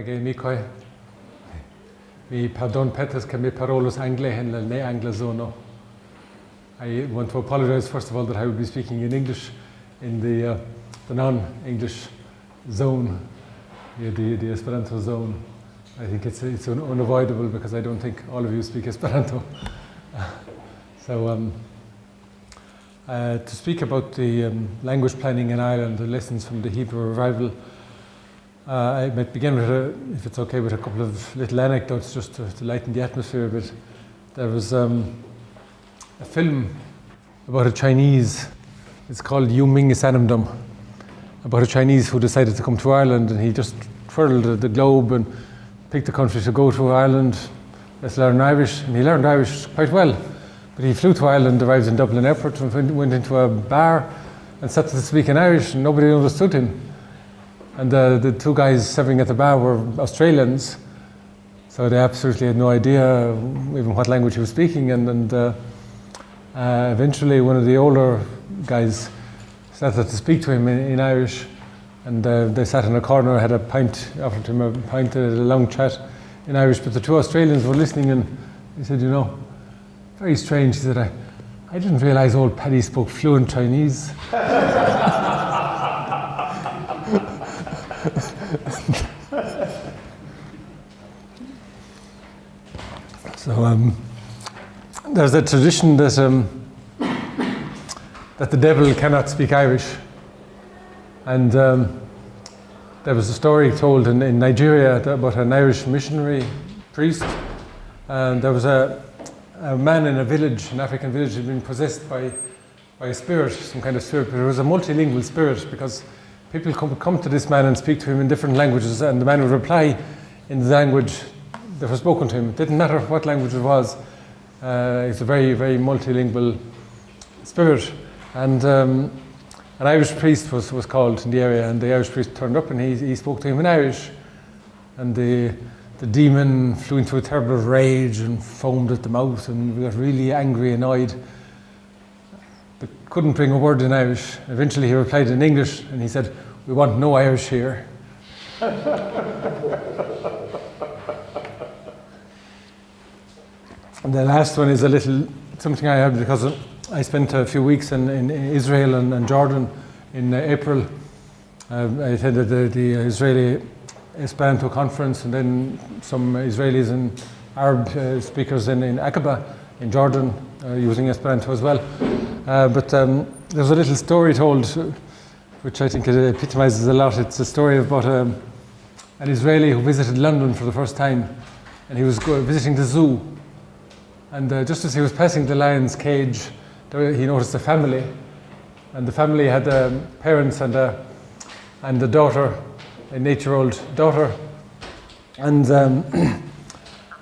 Gay Mikoi. Mi pardon petas que mi parolos angle en la ne anglozono. I want to apologize first of all that I will be speaking in English in the non-English zone, the Esperanto zone. I think it's unavoidable because I don't think all of you speak Esperanto. To speak about the language planning in Ireland, the lessons from the Hebrew revival, I might begin with, if it's okay, with a couple of little anecdotes just to lighten the atmosphere a bit. There was a film about a Chinese, it's called Yu Ming is Animdom, about a Chinese who decided to come to Ireland, and he just twirled the globe and picked a country to go to. Ireland, let's learn Irish, and he learned Irish quite well. But he flew to Ireland, arrived in Dublin airport, and went into a bar and started to speak in Irish, and nobody understood him. And the two guys serving at the bar were Australians, so they absolutely had no idea even what language he was speaking. And eventually one of the older guys started to speak to him in Irish, and they sat in a corner, had a pint, offered him a pint, a long chat in Irish. But the two Australians were listening, and he said, you know, very strange. He said, I didn't realize old Paddy spoke fluent Chinese. So there's a tradition that the devil cannot speak Irish. And there was a story told in Nigeria about an Irish missionary priest. And there was a man in a village, an African village, had been possessed by a spirit, some kind of spirit, but it was a multilingual spirit, because people would come to this man and speak to him in different languages, and the man would reply in the language that was spoken to him. It didn't matter what language it was. It's a very, very multilingual spirit. And an Irish priest was called in the area, and the Irish priest turned up and he spoke to him in Irish. And the demon flew into a terrible rage and foamed at the mouth and got really angry, annoyed, but couldn't bring a word in Irish. Eventually he replied in English, and he said, "We want no Irish here." And the last one is something I have, because I spent a few weeks in Israel and Jordan in April. I attended the Israeli Esperanto conference, and then some Israelis and Arab speakers in Aqaba in Jordan using Esperanto as well. But there's a little story told which I think it epitomizes a lot. It's a story about an Israeli who visited London for the first time, and he was visiting the zoo. And just as he was passing the lion's cage, he noticed a family, and the family had parents and a daughter, an 8-year-old daughter. And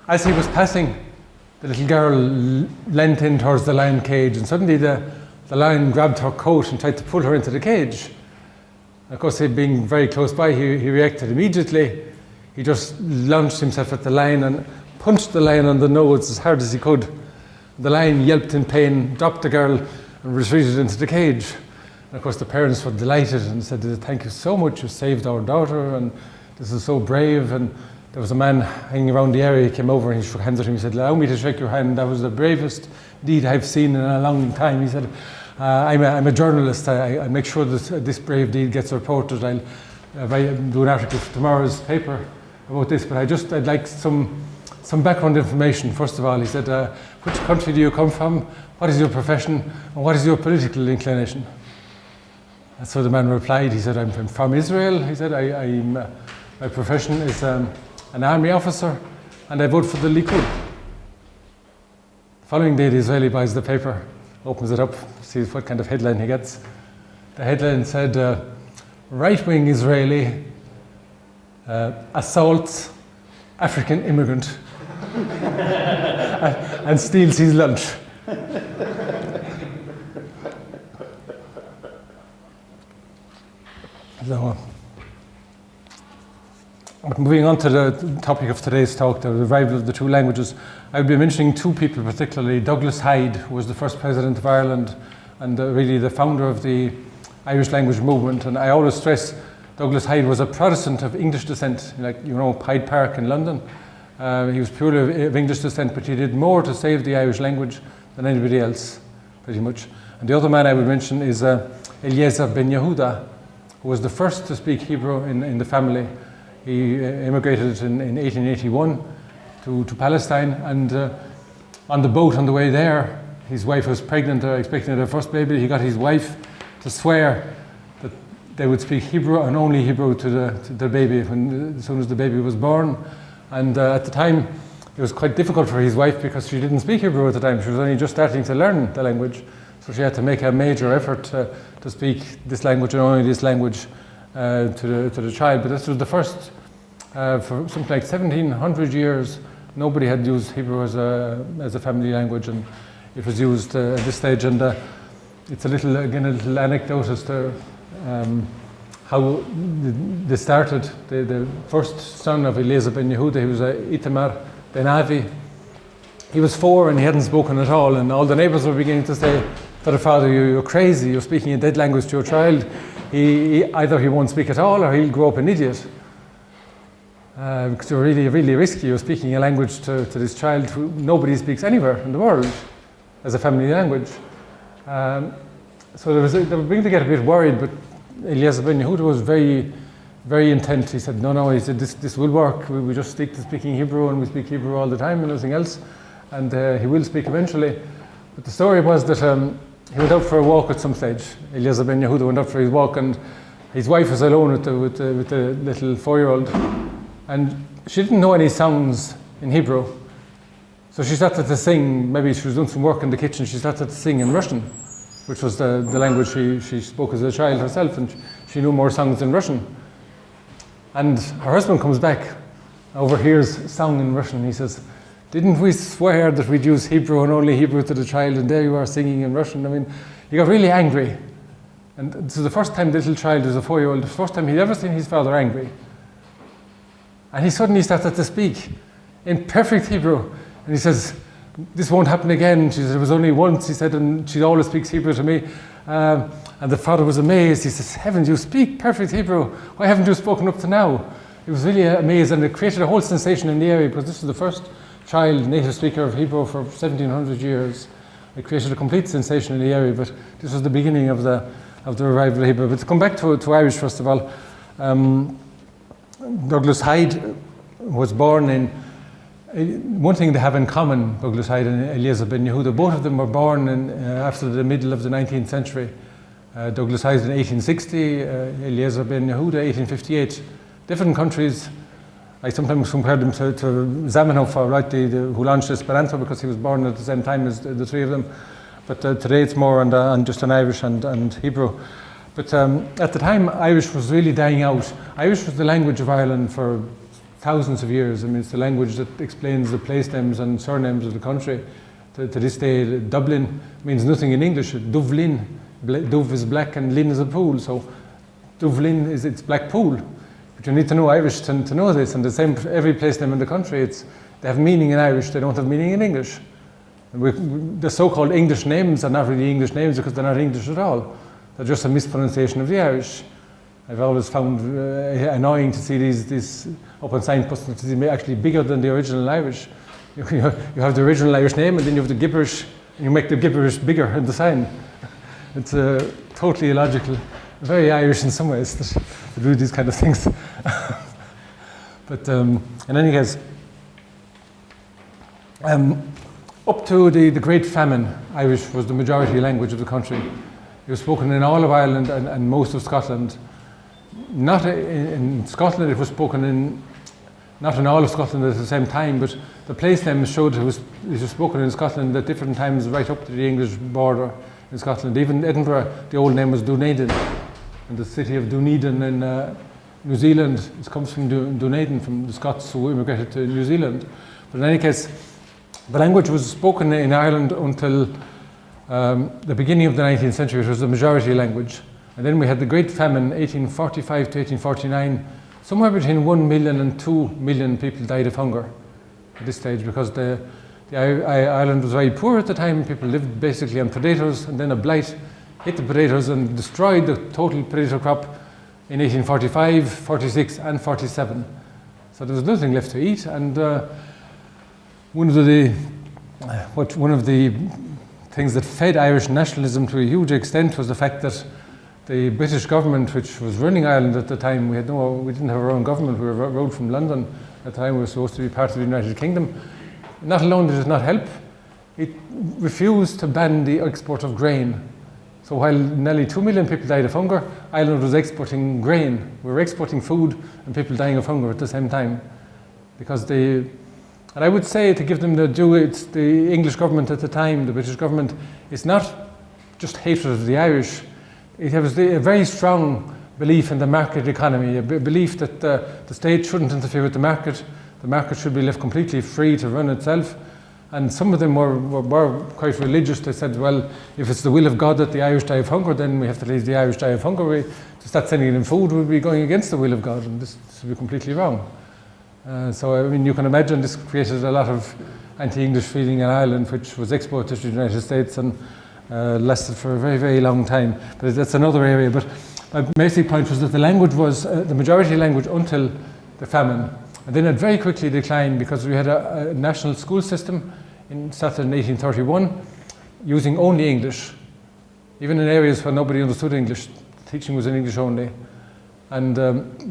as he was passing, the little girl leant in towards the lion cage, and suddenly the lion grabbed her coat and tried to pull her into the cage. And of course, he being very close by, he reacted immediately. He just launched himself at the lion and punched the lion on the nose as hard as he could. The lion yelped in pain, dropped the girl, and retreated into the cage. And of course, the parents were delighted and said, "Thank you so much, you saved our daughter, and this is so brave." And there was a man hanging around the area. He came over and he shook hands with him. He said, "Allow me to shake your hand. That was the bravest deed I've seen in a long time." He said, I'm a journalist. I make sure that this brave deed gets reported. I'll do an article for tomorrow's paper about this, but I'd like some background information. First of all, he said, "Which country do you come from? What is your profession? And what is your political inclination?" And so the man replied, he said, "I'm from Israel." He said, my profession is an army officer, and I vote for the Likud. The following day, the Israeli buys the paper, opens it up, sees what kind of headline he gets. The headline said, "Right-wing Israeli assaults African immigrant and steals his lunch." So, but moving on to the topic of today's talk, the revival of the two languages, I'll be mentioning two people particularly. Douglas Hyde, who was the first president of Ireland and really the founder of the Irish language movement. And I always stress Douglas Hyde was a Protestant of English descent, like, you know, Hyde Park in London. He was purely of English descent, but he did more to save the Irish language than anybody else, pretty much. And the other man I would mention is Eliezer ben Yehuda, who was the first to speak Hebrew in the family. He immigrated in 1881 to Palestine, and on the boat on the way there, his wife was pregnant, expecting their first baby. He got his wife to swear that they would speak Hebrew and only Hebrew to the baby as soon as the baby was born. And at the time, it was quite difficult for his wife because she didn't speak Hebrew at the time. She was only just starting to learn the language. So she had to make a major effort to speak this language and only this language to the child. But this was the first, for something like 1700 years, nobody had used Hebrew as a family language, and it was used at this stage. And it's a little anecdote as to how they started. The first son of Eliezer ben Yehuda, he was Itamar ben Avi. He was 4 and he hadn't spoken at all, and all the neighbours were beginning to say to the father, you're crazy, you're speaking a dead language to your child. Either he won't speak at all or he'll grow up an idiot. Because you're really, really risky. You're speaking a language to this child who nobody speaks anywhere in the world as a family language. So they were beginning to get a bit worried, but Eliezer ben Yehuda was very, very intent. He said, no, he said, this will work. We just stick to speaking Hebrew, and we speak Hebrew all the time and nothing else. And he will speak eventually. But the story was that he went out for a walk at some stage. Eliezer ben Yehuda went out for his walk, and his wife was alone with the little 4-year-old. And she didn't know any songs in Hebrew. So she started to sing. Maybe she was doing some work in the kitchen. She started to sing in Russian, which was the language she spoke as a child herself, and she knew more songs in Russian. And her husband comes back, overhears song in Russian. He says, didn't we swear that we'd use Hebrew and only Hebrew to the child, and there you are singing in Russian? I mean, he got really angry. And this is the first time the little child, who's a 4-year-old, the first time he'd ever seen his father angry. And he suddenly started to speak in perfect Hebrew. And he says, this won't happen again. She said, it was only once, he said, and she always speaks Hebrew to me. And the father was amazed. He says, heavens, you speak perfect Hebrew. Why haven't you spoken up to now? He was really amazed, and it created a whole sensation in the area, because this was the first child native speaker of Hebrew for 1700 years. It created a complete sensation in the area, but this was the beginning of the revival of Hebrew. But to come back to Irish, first of all, Douglas Hyde was born in, one thing they have in common, Douglas Hyde and Eliezer ben Yehuda, both of them were born after the middle of the 19th century. Douglas Hyde in 1860, Eliezer ben Yehuda 1858. Different countries. I sometimes compare them to Zamenhof, right, who launched Esperanto, because he was born at the same time as the three of them. But today it's more on just on Irish and Hebrew. But at the time, Irish was really dying out. Irish was the language of Ireland for thousands of years. I mean, it's the language that explains the place names and surnames of the country. To this day, Dublin means nothing in English. Dublin, Dove is black and Lin is a pool. So Dublin it's black pool. But you need to know Irish to know this. And the same for every place name in the country. They have meaning in Irish. They don't have meaning in English. The so-called English names are not really English names because they're not English at all. They're just a mispronunciation of the Irish. I've always found annoying to see these up on signposts to be actually bigger than the original Irish. You have the original Irish name, and then you have the gibberish, and you make the gibberish bigger in the sign. It's totally illogical. Very Irish in some ways that do these kind of things. But in any case, up to the Great Famine, Irish was the majority language of the country. It was spoken in all of Ireland and most of Scotland. Not in Scotland, it was spoken not in all of Scotland at the same time, but the place names showed it was spoken in Scotland at different times right up to the English border in Scotland. Even Edinburgh, the old name was Dunedin, and the city of Dunedin in New Zealand, it comes from Dunedin, from the Scots who immigrated to New Zealand. But in any case, the language was spoken in Ireland until the beginning of the 19th century. It was the majority language. And then we had the Great Famine, 1845 to 1849. Somewhere between 1 million and 2 million people died of hunger at this stage, because the Ireland was very poor at the time. People lived basically on potatoes, and then a blight hit the potatoes and destroyed the total potato crop. in 1845, 46 and 47. So there was nothing left to eat, and one of the things that fed Irish nationalism to a huge extent was the fact that the British government, which was running Ireland at the time, we didn't have our own government, we were ruled from London at the time, we were supposed to be part of the United Kingdom. Not alone did it not help, it refused to ban the export of grain. So while nearly 2 million people died of hunger, Ireland was exporting grain. We were exporting food and people dying of hunger at the same time. And I would say, to give them the due, it's the English government at the time, the British government, it's not just hatred of the Irish. It was a very strong belief in the market economy, a belief that the state shouldn't interfere with the market should be left completely free to run itself. And some of them were quite religious. They said, well, if it's the will of God that the Irish die of hunger, then we have to leave the Irish die of hunger. To start sending them food would be going against the will of God, and this would be completely wrong. So, I mean, you can imagine this created a lot of anti-English feeling in Ireland, which was exported to the United States and lasted for a very, very long time. But that's another area. But my basic point was that the language was the majority language until the famine. And then it very quickly declined because we had a national school system started in 1831 using only English. Even in areas where nobody understood English, teaching was in English only. And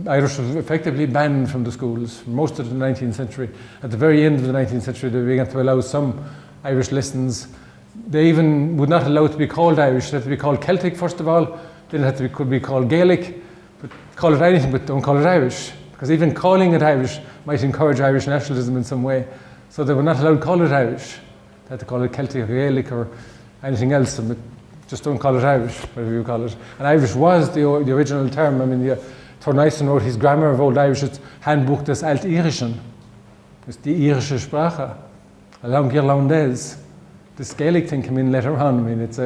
Irish was effectively banned from the schools for most of the 19th century. At the very end of the 19th century, they began to allow some Irish lessons. They even would not allow it to be called Irish. It had to be called Celtic, first of all. Then it could be called Gaelic. But call it anything, but don't call it Irish. Because even calling it Irish might encourage Irish nationalism in some way. So they were not allowed to call it Irish. They had to call it Celtic or Gaelic or anything else. But just don't call it Irish, whatever you call it. And Irish was the original term. I mean, Tornyson wrote his Grammar of Old Irish. It's Handbuch des Altirischen. It's the irische Sprache. La langue irlandaise. This Gaelic thing came in later on. I mean, it's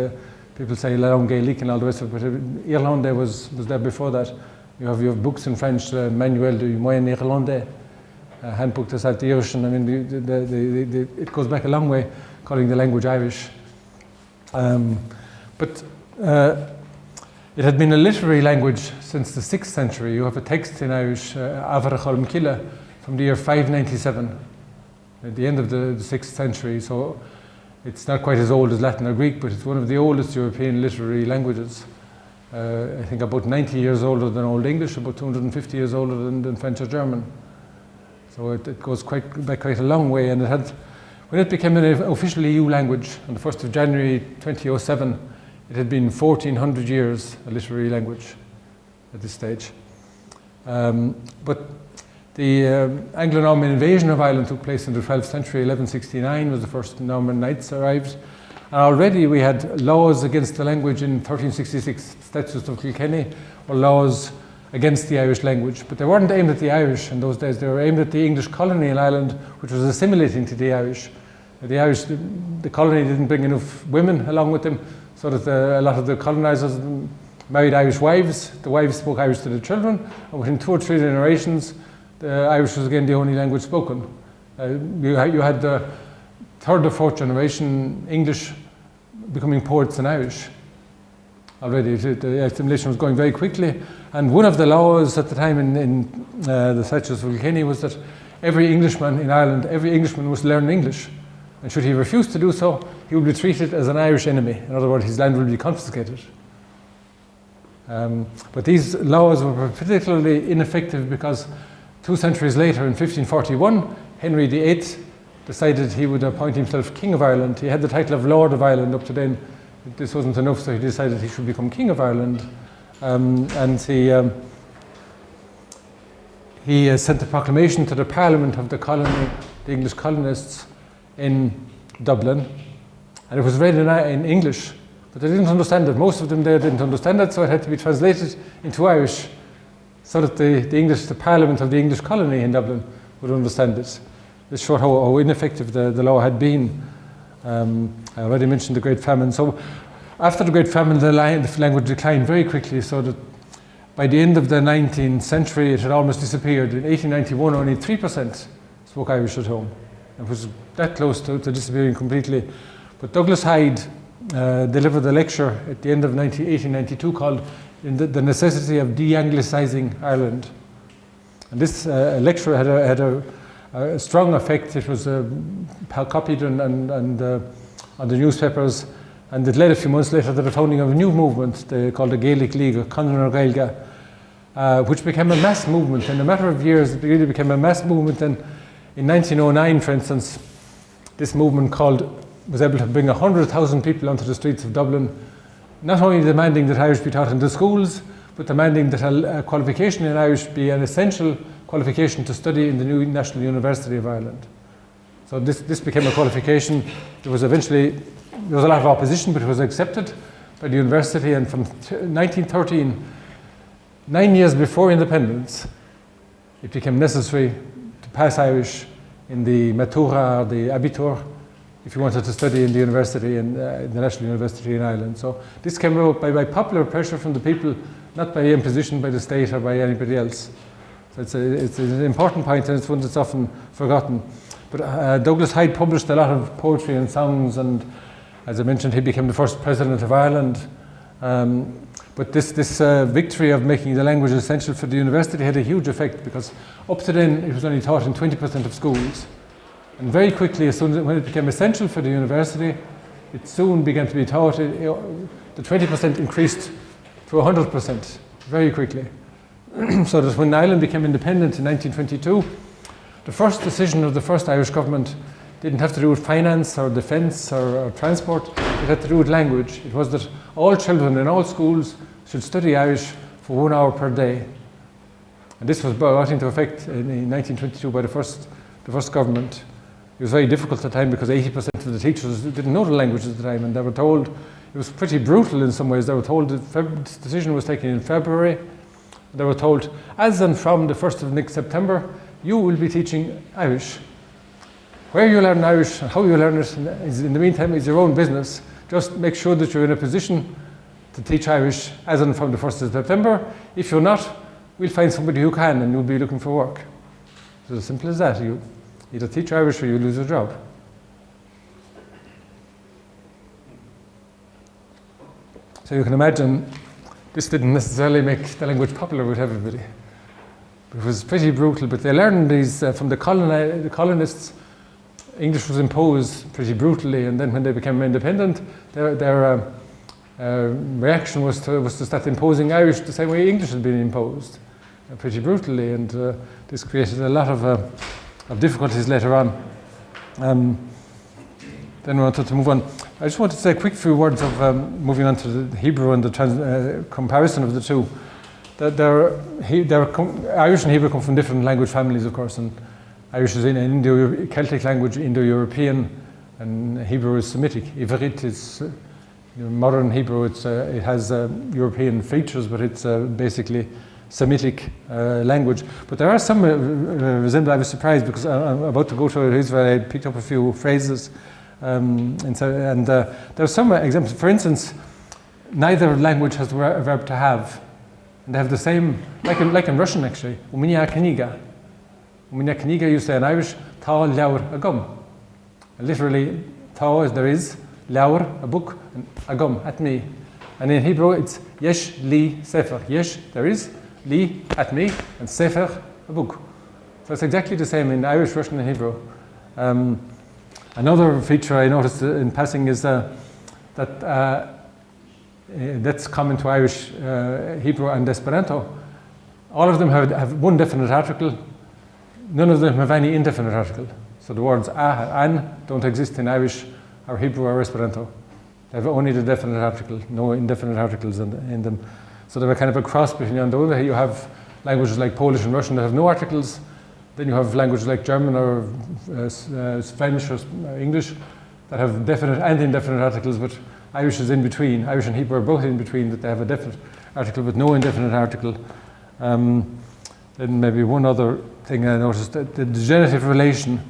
people say La langue Gaelic and all the rest of it, but Irlandais was there before that. You have books in French, Manuel du Moyen Irlandais, Handbuch des Altirischen. I mean, it goes back a long way, calling the language Irish. But it had been a literary language since the 6th century. You have a text in Irish, Avarachol Mkilla, from the year 597, at the end of the 6th century. So it's not quite as old as Latin or Greek, but it's one of the oldest European literary languages. I think about 90 years older than Old English, about 250 years older than French or German. So it goes back quite a long way. And when it became an official EU language on the 1st of January 2007, it had been 1400 years a literary language at this stage. But the Anglo-Norman invasion of Ireland took place in the 12th century. 1169 was the first Norman knights arrived. And already we had laws against the language in 1366. Statutes of Kilkenny were laws against the Irish language. But they weren't aimed at the Irish in those days. They were aimed at the English colony in Ireland, which was assimilating to the Irish. The colony didn't bring enough women along with them, so that a lot of the colonizers married Irish wives. The wives spoke Irish to the children, and within 2 or 3 generations, the Irish was again the only language spoken. You had the 3rd or 4th generation English becoming poets in Irish. Already the assimilation was going very quickly, and one of the laws at the time in the Statutes of Kilkenny was that every Englishman in Ireland, every Englishman was to learn English, and should he refuse to do so, he would be treated as an Irish enemy. In other words, his land would be confiscated. But these laws were particularly ineffective because 2 centuries later, in 1541, Henry VIII decided he would appoint himself King of Ireland. He had the title of Lord of Ireland up to then. This wasn't enough, so he decided he should become King of Ireland. And he sent a proclamation to the Parliament of the colony, the English colonists in Dublin. And it was read in English, but they didn't understand it. Most of them there didn't understand it, so it had to be translated into Irish so that the Parliament of the English colony in Dublin would understand it. This showed how ineffective the law had been. I already mentioned the Great Famine. So after the Great Famine, the language declined very quickly, so that by the end of the 19th century, it had almost disappeared. In 1891, only 3% spoke Irish at home. It was that close to disappearing completely. But Douglas Hyde delivered a lecture at the end of 1892 called The Necessity of De-Anglicizing Ireland. And this lecture had a strong effect. It was copied on the newspapers, and it led a few months later to the founding of a new movement called the Gaelic League, or Conradh Gaeilge, which became a mass movement. In a matter of years, it really became a mass movement. And in 1909, for instance, this movement was able to bring 100,000 people onto the streets of Dublin, not only demanding that Irish be taught in the schools, but demanding that a qualification in Irish be an essential qualification to study in the new National University of Ireland. So this became a qualification. There was a lot of opposition, but it was accepted by the university. And from 1913, 9 years before independence, it became necessary to pass Irish in the Matura or the Abitur if you wanted to study in the university, in the National University in Ireland. So this came about by popular pressure from the people, not by imposition by the state or by anybody else. So it's an important point, and it's one that's often forgotten. But Douglas Hyde published a lot of poetry and songs, and as I mentioned, he became the first president of Ireland. But this victory of making the language essential for the university had a huge effect, because up to then it was only taught in 20% of schools. And very quickly, when it became essential for the university, it soon began to be taught. The 20% increased to 100% very quickly. So that when Ireland became independent in 1922, the first decision of the first Irish government didn't have to do with finance or defence or transport. It had to do with language. It was that all children in all schools should study Irish for 1 hour per day. And this was brought into effect in 1922 by the first government. It was very difficult at the time because 80% of the teachers didn't know the language at the time, and they were told, it was pretty brutal in some ways. They were told that this decision was taken in February. They were told, as and from the 1st of next September, you will be teaching Irish. Where you learn Irish and how you learn it in the meantime is your own business. Just make sure that you're in a position to teach Irish as and from the 1st of September. If you're not, we'll find somebody who can, and you'll be looking for work. It's as simple as that. You either teach Irish or you lose your job. So you can imagine this didn't necessarily make the language popular with everybody. It was pretty brutal, but they learned these from the colonists. English was imposed pretty brutally, and then when they became independent, their reaction was to start imposing Irish the same way English had been imposed, pretty brutally, and this created a lot of difficulties later on. Then we wanted to move on. I just wanted to say a quick few words of moving on to the Hebrew and the comparison of the two. Irish and Hebrew come from different language families, of course, and Irish is an Celtic language, Indo-European, and Hebrew is Semitic. Ivrit is modern Hebrew. It has European features, but it's basically Semitic language. But there are some resemblance. I was surprised because I'm about to go to Israel. I picked up a few phrases, and there are some examples. For instance, neither language has the verb to have. And they have the same, like in Russian actually. У меня книга. У меня книга, you say in Irish, tá leabhar agam. Literally, tá is there is, leabhar, a book, and agam, at me. And in Hebrew, it's yesh li sefer. Yesh, there is, li, at me, and sefer, a book. So it's exactly the same in Irish, Russian, and Hebrew. Another feature I noticed in passing is that that's common to Irish, Hebrew, and Esperanto. All of them have one definite article. None of them have any indefinite article. So the words an don't exist in Irish or Hebrew or Esperanto. They have only the definite article, no indefinite articles in them. So they're kind of a cross between. On the other hand, you have languages like Polish and Russian that have no articles. Then you have languages like German or French or English that have definite and indefinite articles, but Irish is in between. Irish and Hebrew are both in between, that they have a definite article but no indefinite article. Then maybe one other thing I noticed, that the genitive relation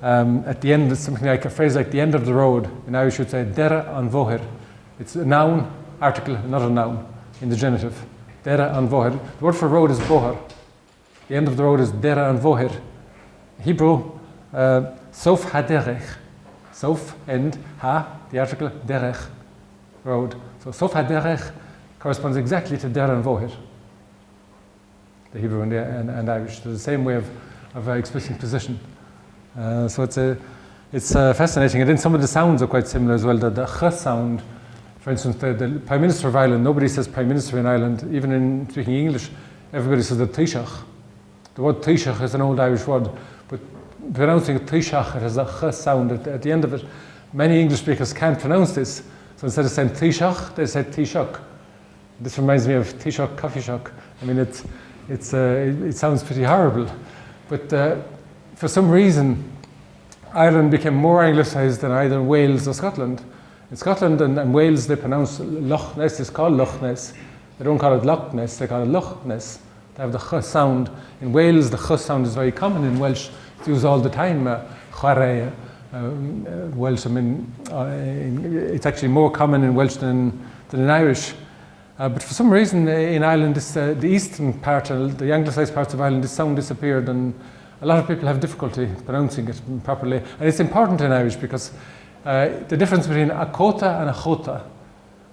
at the end is something like a phrase like the end of the road. In Irish you'd say dera an bhóthar. It's a noun, article, not a noun in the genitive. Dera an bhóthar. The word for road is bóthar. The end of the road is dera an bhóthar. Hebrew, sof ha derech. Sof, end, ha, the article, derech. road. So Sofa Derech corresponds exactly to Der and Vohir, the Hebrew and Irish. They're the same way of expressing position. So it's fascinating. And then some of the sounds are quite similar as well. The ch sound, for instance, the Prime Minister of Ireland, nobody says Prime Minister in Ireland. Even in speaking English, everybody says the Taoiseach. The word Taoiseach is an old Irish word, but pronouncing Taoiseach, it has a ch sound at the end of it. Many English speakers can't pronounce this. So instead of saying Taoiseach, they say Taoiseach. This reminds me of Taoiseach coffee shop. I mean, it sounds pretty horrible. But for some reason, Ireland became more anglicised than either Wales or Scotland. In Scotland and Wales, they pronounce Loch Ness, it's called Loch Ness. They don't call it Loch Ness, they call it Loch Ness. They have the ch sound. In Wales, the ch sound is very common in Welsh. It's used all the time. Chwarae, Welsh, I mean, it's actually more common in Welsh than in Irish. But for some reason in Ireland, the eastern part, the anglicised parts of Ireland, this sound disappeared, and a lot of people have difficulty pronouncing it properly. And it's important in Irish because the difference between a cota and a chota.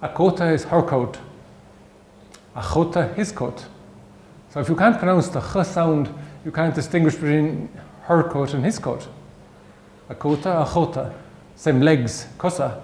A cota is her coat. A chota, his coat. So if you can't pronounce the ch sound, you can't distinguish between her coat and his coat. A cota, a chota. Same legs, cosa.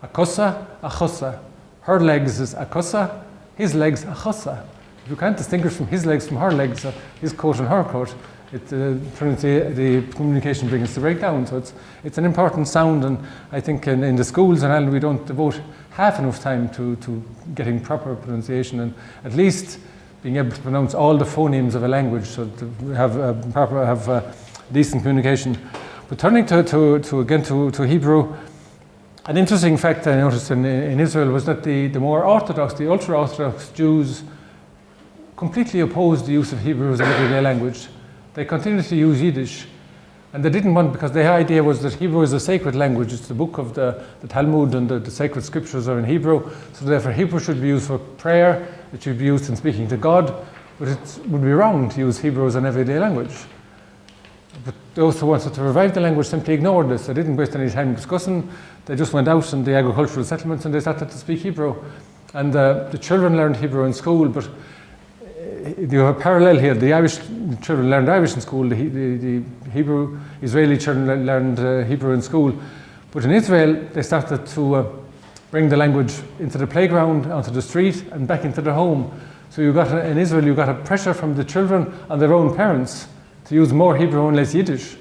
A cosa, a chosa. Her legs is a cosa, his legs a chosa. If you can't distinguish from his legs from her legs, his coat and her coat, the communication begins to break down. So it's an important sound, and I think in the schools in Ireland we don't devote half enough time to getting proper pronunciation and at least being able to pronounce all the phonemes of a language so to have decent communication. But turning to Hebrew, an interesting fact I noticed in Israel was that the more orthodox, the ultra-orthodox Jews completely opposed the use of Hebrew as an everyday language. They continued to use Yiddish, and they didn't want, because their idea was that Hebrew is a sacred language. It's the book of the Talmud, and the sacred scriptures are in Hebrew, so therefore Hebrew should be used for prayer, it should be used in speaking to God, but it would be wrong to use Hebrew as an everyday language. But those who wanted to revive the language simply ignored this. They didn't waste any time discussing. They just went out in the agricultural settlements and they started to speak Hebrew. And the children learned Hebrew in school, but you have a parallel here. The Irish children learned Irish in school. The Hebrew Israeli children learned Hebrew in school. But in Israel, they started to bring the language into the playground, onto the street, and back into the home. So in Israel, you got a pressure from the children and their own parents to use more Hebrew and less Yiddish.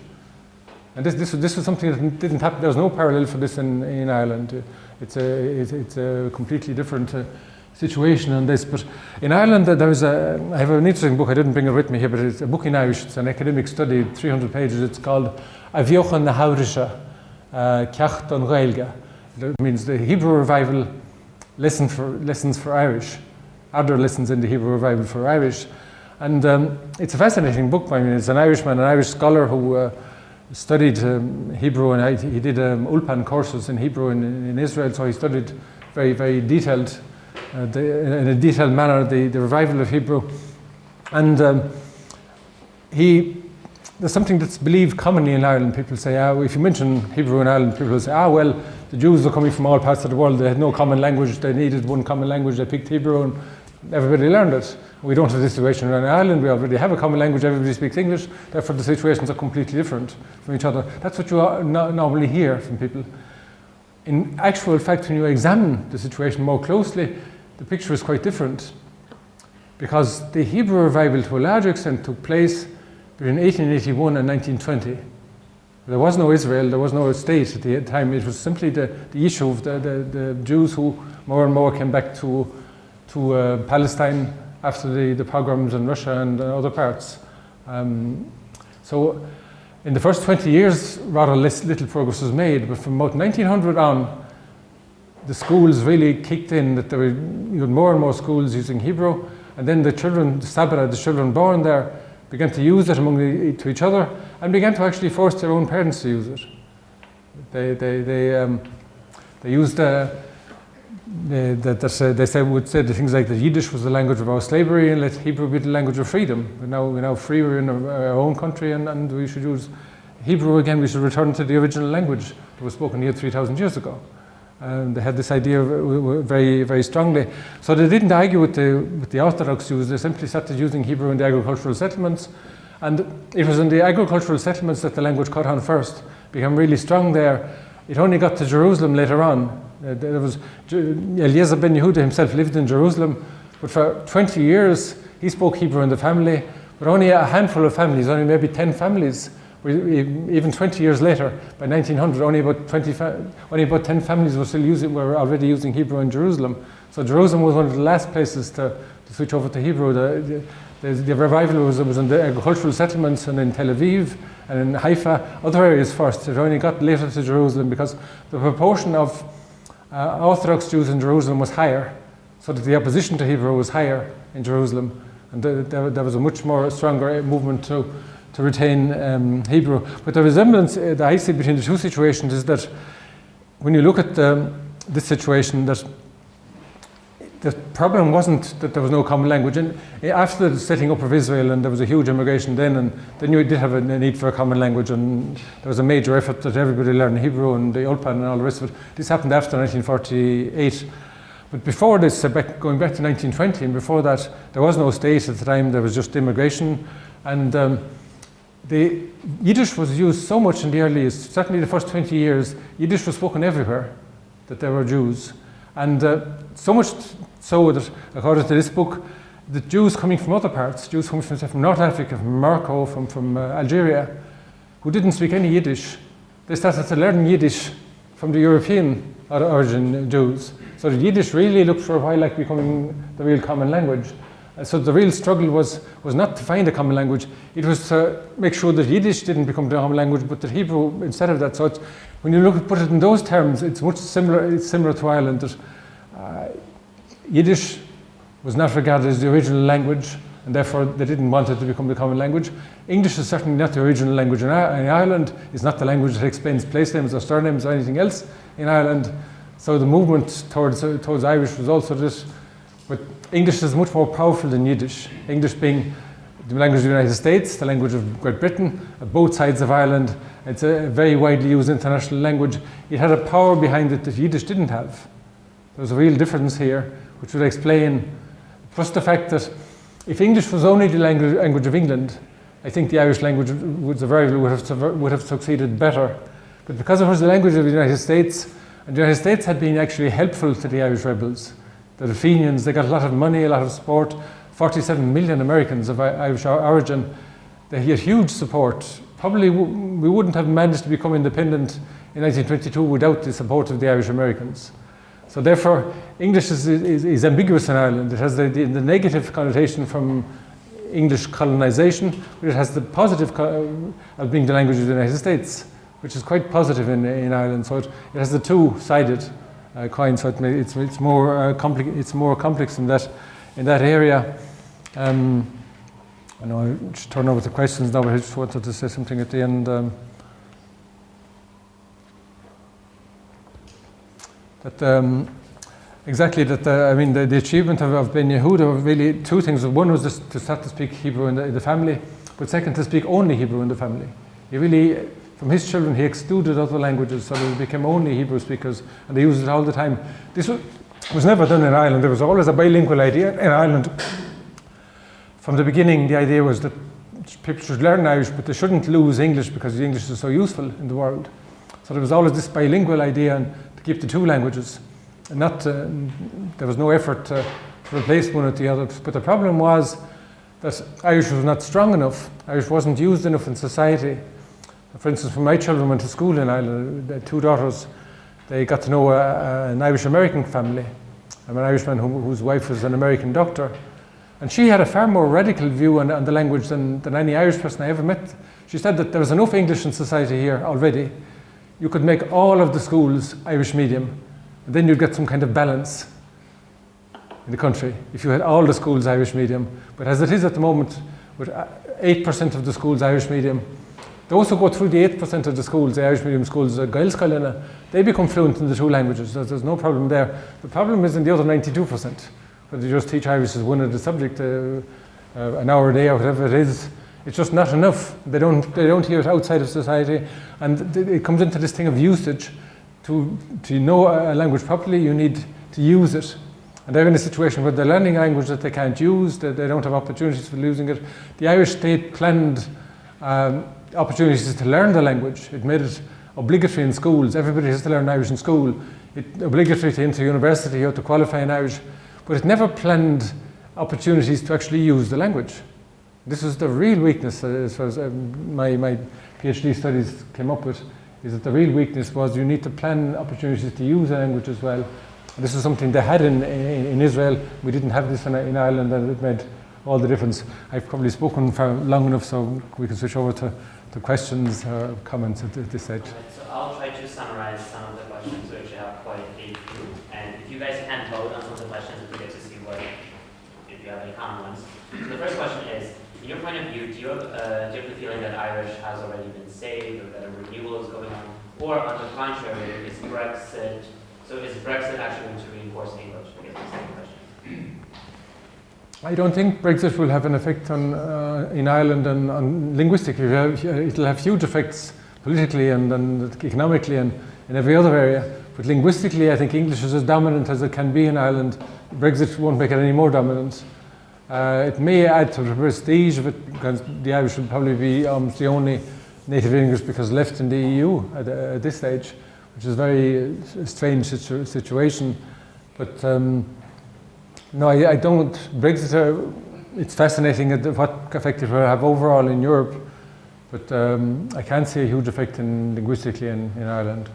And this was something that didn't happen. There's no parallel for this in Ireland. It's a completely different situation on this. But in Ireland, I have an interesting book. I didn't bring it with me here, but it's a book in Irish. It's an academic study, 300 pages. It's called Aviocha na Haurisha, Ceacht an Gaeilge. It means the Hebrew revival lessons for Irish. Other lessons in the Hebrew revival for Irish. And it's a fascinating book. I mean, it's an Irishman, an Irish scholar who studied Hebrew, and he did Ulpan courses in Hebrew in Israel, so he studied very, very detailed, in a detailed manner, the revival of Hebrew. And there's something that's believed commonly in Ireland. People say, if you mention Hebrew in Ireland, people will say, well, the Jews were coming from all parts of the world, they had no common language, they needed one common language, they picked Hebrew, and everybody learned it. We don't have this situation in Ireland. We already have a common language. Everybody speaks English. Therefore, the situations are completely different from each other. That's what you normally hear from people. In actual fact, when you examine the situation more closely, the picture is quite different. Because the Hebrew revival, to a large extent, took place between 1881 and 1920. There was no Israel. There was no state at the time. It was simply the issue of the Jews who more and more came back to Palestine after the pogroms in Russia and other parts. So in the first 20 years, rather little progress was made, but from about 1900 on, the schools really kicked in, that you had more and more schools using Hebrew, and then the children born there, began to use it to each other, and began to actually force their own parents to use it. They used they would say the things like that Yiddish was the language of our slavery and let Hebrew be the language of freedom. We're now free, we're in our own country, and we should use Hebrew again. We should return to the original language that was spoken here 3,000 years ago. They had this idea very, very strongly. So they didn't argue with the Orthodox Jews. They simply started using Hebrew in the agricultural settlements. And it was in the agricultural settlements that the language caught on first, became really strong there. It only got to Jerusalem later on. There was Eliezer ben Yehuda himself lived in Jerusalem, but for 20 years he spoke Hebrew in the family, but only a handful of families, only maybe 10 families. Even 20 years later, by 1900, only about 10 families were already using Hebrew in Jerusalem. So Jerusalem was one of the last places to switch over to Hebrew. The revival was in the agricultural settlements and in Tel Aviv and in Haifa, other areas first. It only got later to Jerusalem because the proportion of Orthodox Jews in Jerusalem was higher, so that the opposition to Hebrew was higher in Jerusalem, and there was a much more stronger movement to retain Hebrew. But the resemblance that I see between the two situations is that when you look at this situation, that the problem wasn't that there was no common language. And after the setting up of Israel, and there was a huge immigration then you did have a need for a common language, and there was a major effort that everybody learned Hebrew and the Ulpan and all the rest of it. This happened after 1948. But before this, going back to 1920, and before that, there was no state at the time, there was just immigration. And the Yiddish was used so much in the earliest, certainly the first 20 years, Yiddish was spoken everywhere, that there were Jews. And so much so that, according to this book, the Jews coming from other parts, Jews coming from North Africa, from Morocco, from Algeria, who didn't speak any Yiddish, they started to learn Yiddish from the European origin Jews. So the Yiddish really looked for a while like becoming the real common language. So the real struggle was not to find a common language, it was to make sure that Yiddish didn't become the common language, but that Hebrew instead of that. So when you put it in those terms, it's much similar. It's similar to Ireland, that Yiddish was not regarded as the original language, and therefore they didn't want it to become the common language. English is certainly not the original language in Ireland. It's not the language that explains place names or surnames or anything else in Ireland. So the movement towards Irish was also this. But English is much more powerful than Yiddish. English being the language of the United States, the language of Great Britain, both sides of Ireland. It's a very widely used international language. It had a power behind it that Yiddish didn't have. There was a real difference here, which would explain, plus the fact that if English was only the language of England, I think the Irish language would have succeeded better. But because it was the language of the United States, and the United States had been actually helpful to the Irish rebels, the Fenians, they got a lot of money, a lot of support. 47 million Americans of Irish origin, they had huge support. Probably we wouldn't have managed to become independent in 1922 without the support of the Irish Americans. So therefore, English is ambiguous in Ireland. It has the negative connotation from English colonization, but it has the positive of being the language of the United States, which is quite positive in Ireland. So it has the two-sided coin. So it's more complex in that area. I know I should turn over to questions now, but I just wanted to say something at the end. The achievement of Ben Yehuda, really two things. One was just to start to speak Hebrew in the family, but second, to speak only Hebrew in the family. He really, from his children, he excluded other languages, so they became only Hebrew speakers, and they used it all the time. This was never done in Ireland. There was always a bilingual idea in Ireland. From the beginning, the idea was that people should learn Irish, but they shouldn't lose English because the English is so useful in the world. So there was always this bilingual idea, and to keep the two languages. And there was no effort to replace one with the other. But the problem was that Irish was not strong enough. Irish wasn't used enough in society. For instance, when my children went to school in Ireland, the two daughters, they got to know an Irish-American family. I'm an Irishman whose wife was an American doctor. And she had a far more radical view on the language than any Irish person I ever met. She said that there was enough English in society here already. You could make all of the schools Irish medium, and then you'd get some kind of balance in the country if you had all the schools Irish medium. But as it is at the moment, with 8% of the schools Irish medium, those who go through the 8% of the schools, the Irish medium schools, they become fluent in the two languages. There's no problem there. The problem is in the other 92%, where they just teach Irish as one of the subject, an hour a day or whatever it is. It's just not enough. They don't hear it outside of society, and it comes into this thing of usage. to know a language properly, you need to use it. And they're in a situation where they're learning a language that they can't use, that they don't have opportunities for losing it. The Irish state planned opportunities to learn the language. It made it obligatory in schools. Everybody has to learn Irish in school. It's obligatory to enter university, you have to qualify in Irish. But it never planned opportunities to actually use the language. This was the real weakness, as far as my Ph.D. studies came up with, is that the real weakness was you need to plan opportunities to use a language as well. This is something they had in Israel. We didn't have this in Ireland, and it made all the difference. I've probably spoken for long enough, so we can switch over to questions or comments at this stage. So I'll try to summarize some of the questions, which are quite a few. And if you guys can vote on some of the questions, we get to see if you have any common ones. So the first question is, in your point of view, do you have the feeling that Irish has already been saved, or that a renewal is going on? Or on the contrary, is Brexit actually going to reinforce English? I guess that's the second question. I don't think Brexit will have an effect on in Ireland and on linguistic. It'll have huge effects politically and economically and in every other area. But linguistically, I think English is as dominant as it can be in Ireland. Brexit won't make it any more dominant. It may add to the prestige of it, because the Irish will probably be almost the only native English speakers left in the EU at this stage, which is a very strange situation. But no, I don't. Brexit, it's fascinating at what effect it will have overall in Europe, but I can't see a huge effect linguistically in Ireland.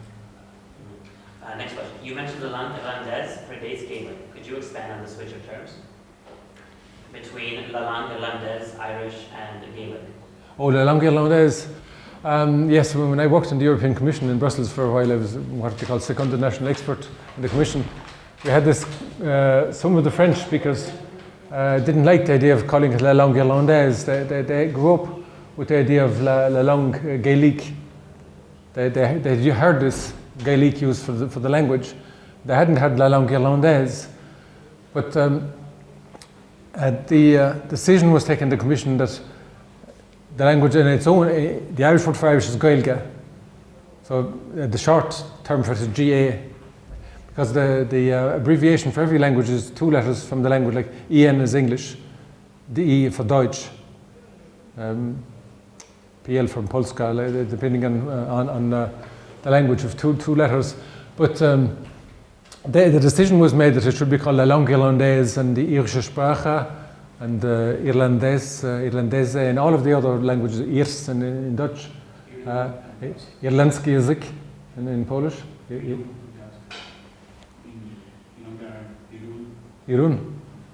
Next question. You mentioned the langue irlandaise predates Gaelic. Could you expand on the switch of terms between la langue irlandaise, Irish, and Gaelic? Oh, la langue irlandaise. Yes, when I worked in the European Commission in Brussels for a while, I was what they call seconded national expert in the Commission. We had this, some of the French speakers didn't like the idea of calling it la langue irlandaise. They grew up with the idea of la langue Gaelic. They heard this Gaelic used for the language. They hadn't heard la langue irlandaise. But the decision was taken in the Commission that the language in its own, the Irish word for Irish is Gaeilge. So the short term for it is GA. Because the abbreviation for every language is two letters from the language, like EN is English, the E for Deutsch, PL from Polska, depending on the language of two letters. But the decision was made that it should be called la langue irlandaise and the Irische Sprache and Irlandese and all of the other languages, Irs in Dutch, Irlandski język in Polish. Irun,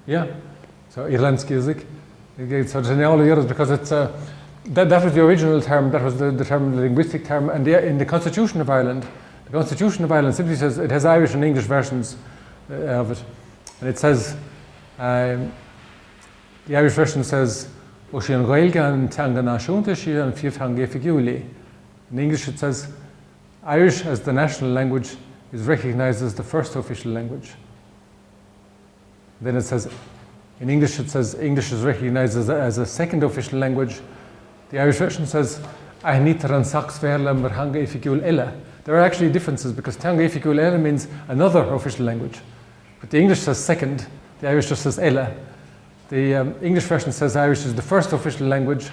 yeah. So Irlandski język. So it's in all the others because it's that was the original term. That was the term, the linguistic term, and in the Constitution of Ireland, the Constitution of Ireland simply says it has Irish and English versions of it, and it says the Irish version says "Ocean Gaelgan Tangana Shuntashi and Fifhange Figuli." In English, it says Irish as the national language is recognized as the first official language. Then it says, in English, it says English is recognized as a second official language. The Irish version says, there are actually differences because Tanga Ifikul Ela means another official language. But the English says second, the Irish just says Ela. The English version says Irish is the first official language.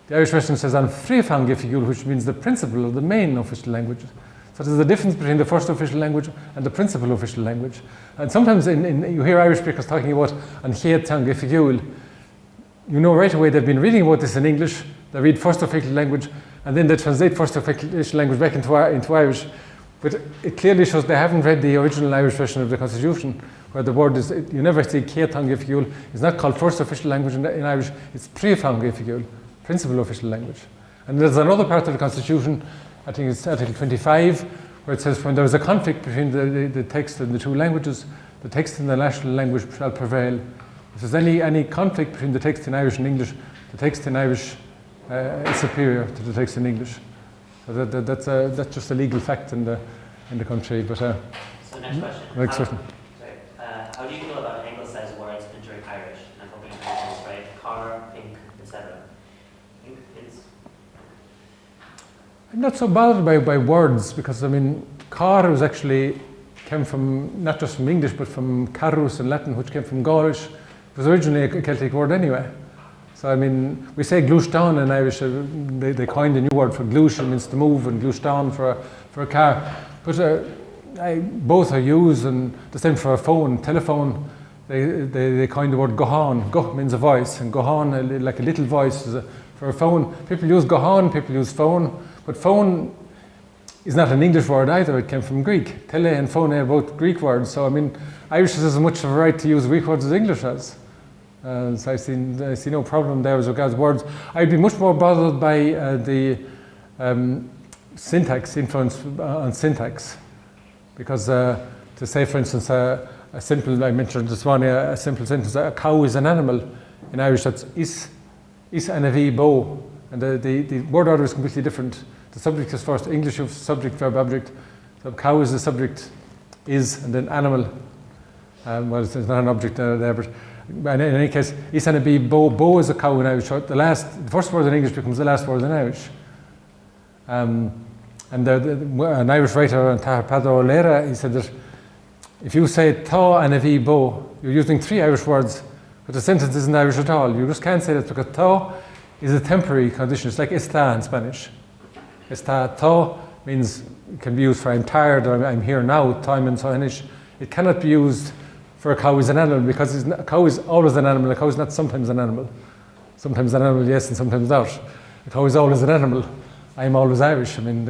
The Irish version says An Frifang Ifikul, which means the principal or the main official language. So there's a difference between the first official language and the principal official language. And sometimes you hear Irish speakers talking about an Héad Tang Ifikul. You know right away they've been reading about this in English, they read first official language, and then they translate first official language back into Irish. But it clearly shows they haven't read the original Irish version of the Constitution, where the word is, you never see Héad Tang Ifikul. It's not called first official language in Irish, it's Príomh Ifikul, principal official language. And there's another part of the Constitution, I think it's Article 25, where it says when there is a conflict between the text and the two languages, the text in the national language shall prevail. If there's any conflict between the text in Irish and English, the text in Irish is superior to the text in English. So that's just a legal fact in the country. But so next question. Next question. How do you feel about anglicized words entering Irish? And I'm hoping you can this right. Car, pink, etc. Pink, hints. I'm not so bothered by words because I mean car was actually came from, not just from English, but from carus in Latin, which came from Gaulish. It was originally a Celtic word anyway. So, I mean, we say glúis down in Irish. They coined a new word for glúis, it means to move, and glúis down for a car. But both are used, and the same for a phone, telephone. They coined the word gohan. Go means a voice, and gohan, like a little voice, is for a phone. People use gohan, people use phone, but phone is not an English word either. It came from Greek. Tele and phone are both Greek words. So, I mean, Irish has as much of a right to use Greek words as English has. So I see no problem there as regards words. I'd be much more bothered by the syntax, influence on syntax. Because to say, for instance, a simple, I mentioned this morning, a simple sentence, a cow is an animal. In Irish, that's is anavi bo. And the word order is completely different. The subject is first. English, you have subject, verb, object. So cow is the subject, is, and then animal. Well, it's not an object there, but in any case, is anavi bo. Bo is a cow in Irish. The first word in English becomes the last word in Irish. And an Irish writer, Padro Lera, he said that if you say tá anavi bo, you're using 3 Irish words, but the sentence isn't Irish at all. You just can't say that because tá is a temporary condition. It's like está in Spanish. Tá means, it can be used for I'm tired, or I'm here now, time and so on. It cannot be used for a cow is an animal, because a cow is always an animal. A cow is not sometimes an animal. Sometimes an animal, yes, and sometimes not. A cow is always an animal. I'm always Irish. I mean,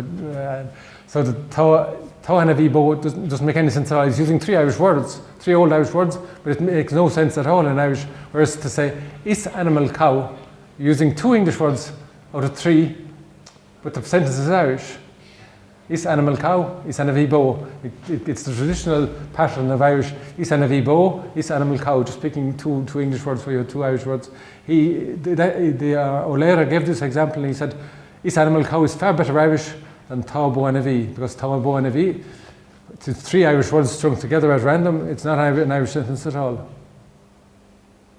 so the tá anavi bo doesn't make any sense at all. He's using 3 Irish words, 3 old Irish words, but it makes no sense at all in Irish. Whereas to say is animal cow, you're using 2 English words out of 3, but the sentence is Irish. Is animal cow, is anavi bo. It's the traditional pattern of Irish. Is anavi bo, is animal cow. Just picking 2 English words for you, 2 Irish words. O'Leary gave this example, and he said, is animal cow is far better Irish than tá bo anavi, because tá bo anavi, it's 3 Irish words strung together at random. It's not an Irish sentence at all.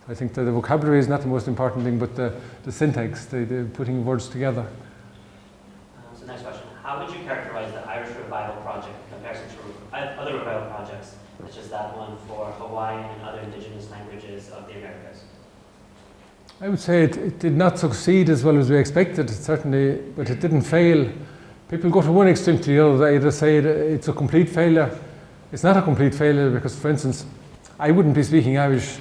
I think that the vocabulary is not the most important thing, but the syntax, the putting words together. So next question. How would you characterize the Irish Revival Project in comparison to other revival projects, such as that one for Hawaiian and other indigenous languages of the Americas? I would say it did not succeed as well as we expected, certainly, but it didn't fail. People go to one extreme to the other. They either say it's a complete failure. It's not a complete failure because, for instance, I wouldn't be speaking Irish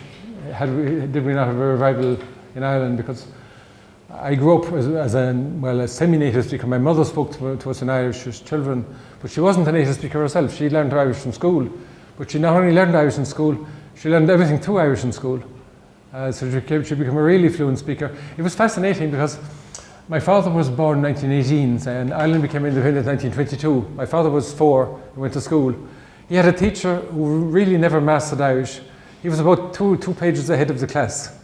did we not have a revival in Ireland, because I grew up as a semi-native speaker. My mother spoke to us in Irish as children, but she wasn't a native speaker herself. She learned Irish from school, but she not only learned Irish in school, she learned everything through Irish in school. So she became a really fluent speaker. It was fascinating because my father was born in 1918 and Ireland became independent in 1922. My father was 4 and went to school. He had a teacher who really never mastered Irish. He was about two pages ahead of the class.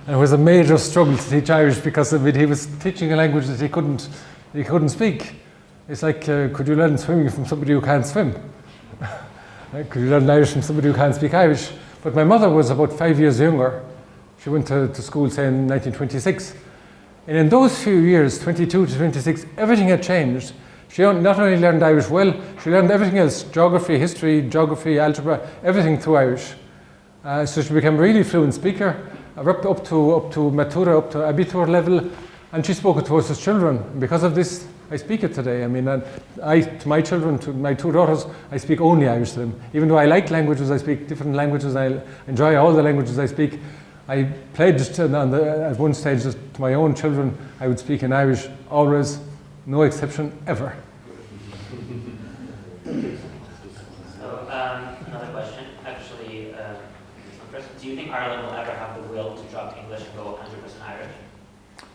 And it was a major struggle to teach Irish because of it. He was teaching a language that he couldn't speak. It's like, could you learn swimming from somebody who can't swim? Could you learn Irish from somebody who can't speak Irish? But my mother was about 5 years younger. She went to school, say, in 1926. And in those few years, 22 to 26, everything had changed. She not only learned Irish well, she learned everything else, geography, history, geography, algebra, everything through Irish. So she became a really fluent speaker, up to matura, up to abitur level, and she spoke it to us as children. And because of this, I speak it today. I mean, to my children, to my 2 daughters, I speak only Irish to them. Even though I like languages, I speak different languages, I enjoy all the languages I speak. I pledged at one stage that to my own children, I would speak in Irish always, no exception, ever. So, another question. Actually, do you think Ireland will ever have the will to drop English and go 100% Irish?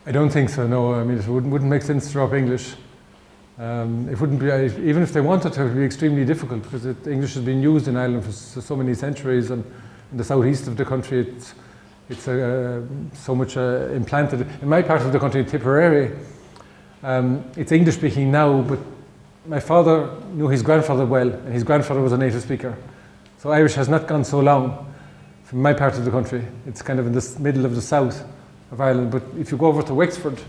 I don't think so, no. I mean, it wouldn't make sense to drop English. It wouldn't be, even if they wanted to, it would be extremely difficult because English has been used in Ireland for so many centuries, and in the southeast of the country it's so much implanted. In my part of the country, Tipperary, it's English speaking now, but my father knew his grandfather well, and his grandfather was a native speaker. So Irish has not gone so long from my part of the country. It's kind of in the middle of the south of Ireland, but if you go over to Wexford,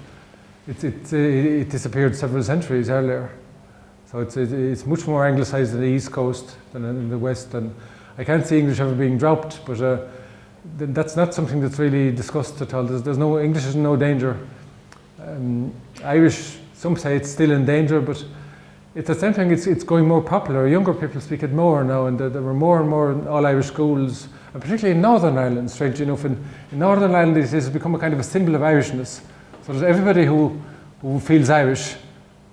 it disappeared several centuries earlier. So it's much more anglicised in the East Coast than in the West, and I can't see English ever being dropped, but that's not something that's really discussed at all. There's no, English is in no danger. Irish, some say it's still in danger, but at the same time it's going more popular. Younger people speak it more now, and there were more and more all-Irish schools, and particularly in Northern Ireland, strangely enough. In Northern Ireland it has become a kind of a symbol of Irishness. So that everybody who feels Irish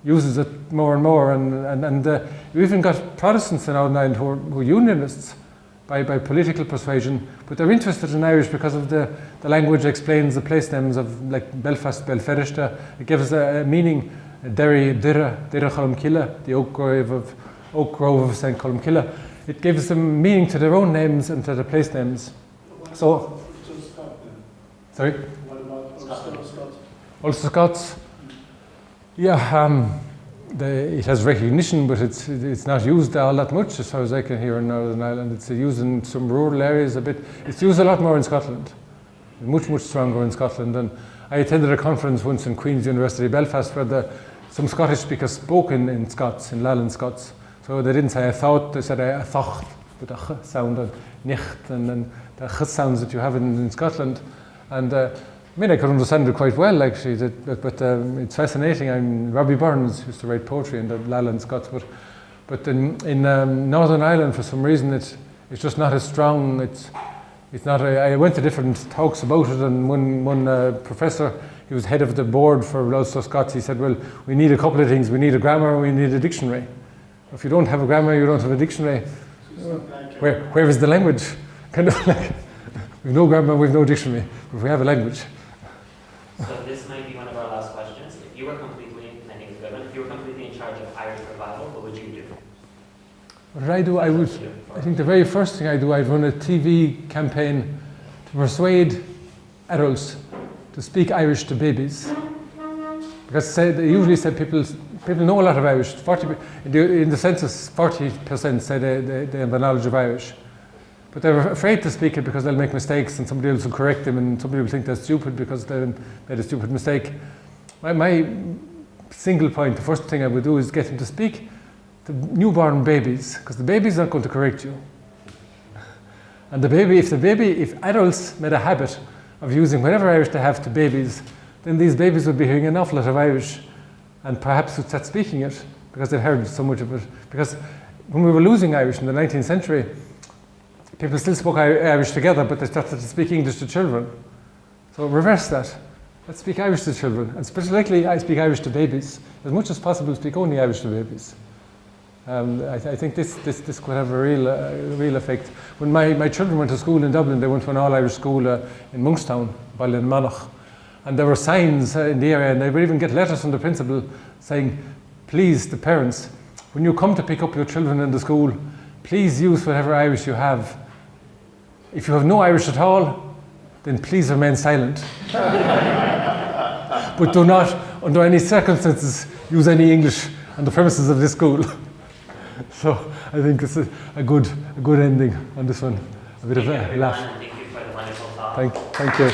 uses it more and more, and you even got Protestants in Northern Ireland who are unionists by political persuasion, but they're interested in Irish because of the language explains the place names of like Belfast, Belferrishta. It gives a meaning. Derry, Dira Columcilla, the Oak Grove of St. Columcilla. It gives them meaning to their own names and to the place names. So, sorry? What about Scots? Ulster Scots? Yeah, it has recognition, but it's not used all that much as far as I can hear in Northern Ireland. It's used in some rural areas a bit. It's used a lot more in Scotland, much stronger in Scotland. And I attended a conference once in Queen's University, Belfast, where some Scottish speakers spoke in Scots, in Lowland Scots. So they didn't say I thought, they said I thocht, with a ch sound, and nicht, and then the ch sounds that you have in Scotland. And I could understand it quite well, actually, but it's fascinating. Robbie Burns used to write poetry in the Lowland Scots, but in Northern Ireland, for some reason, it's just not as strong. It's not. I went to different talks about it, and one professor, he was head of the board for Ulster Scots. He said, "Well, we need a couple of things. We need a grammar, we need a dictionary. If you don't have a grammar, you don't have a dictionary. Where is the language? Kind of like we've no grammar, we've no dictionary, but we have a language." So this might be one of our last questions. If you were completely, I think it's a good one. If you were completely in charge of Irish revival, what would you do? What would I do? I think the very first thing I'd run a TV campaign to persuade adults to speak Irish to babies. Because they usually say people know a lot of Irish. In the census, 40% say they have a knowledge of Irish. But they're afraid to speak it because they'll make mistakes and somebody else will correct them, and somebody will think they're stupid because they made a stupid mistake. My single point, the first thing I would do is get them to speak to newborn babies, because the baby's not going to correct you. And if adults made a habit of using whatever Irish they have to babies, then these babies would be hearing an awful lot of Irish and perhaps would start speaking it because they'd heard so much of it. Because when we were losing Irish in the 19th century, people still spoke Irish together, but they started to speak English to children. So reverse that. Let's speak Irish to children, and especially I speak Irish to babies. As much as possible, speak only Irish to babies. I think this could have a real effect. When my children went to school in Dublin, they went to an all-Irish school in Monkstown, Ballinmanach, and there were signs in the area, and they would even get letters from the principal saying, "Please, the parents, when you come to pick up your children in the school, please use whatever Irish you have. If you have no Irish at all, then please remain silent. But do not, under any circumstances, use any English on the premises of this school." So I think it's a good ending on this one. A bit of a laugh. Thank you for the wonderful talk. Thank you.